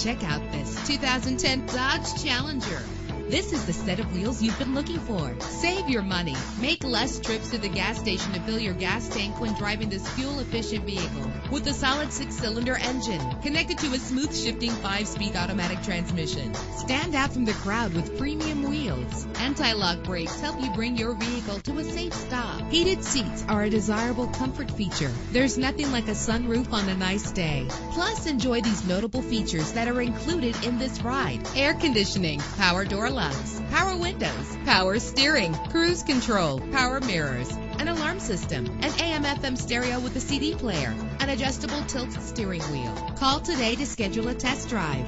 Check out this 2010 Dodge Challenger. This is the set of wheels you've been looking for. Save your money. Make less trips to the gas station to fill your gas tank when driving this fuel-efficient vehicle. With a solid 6-cylinder engine connected to a smooth shifting 5-speed automatic transmission. Stand out from the crowd with premium wheels. Anti-lock brakes help you bring your vehicle to a safe stop. Heated seats are a desirable comfort feature. There's nothing like a sunroof on a nice day. Plus, enjoy these notable features that are included in this ride. Air conditioning, power door locks, power windows, power steering, cruise control, power mirrors, an alarm system, an AM/FM stereo with a CD player, an adjustable tilt steering wheel. Call today to schedule a test drive.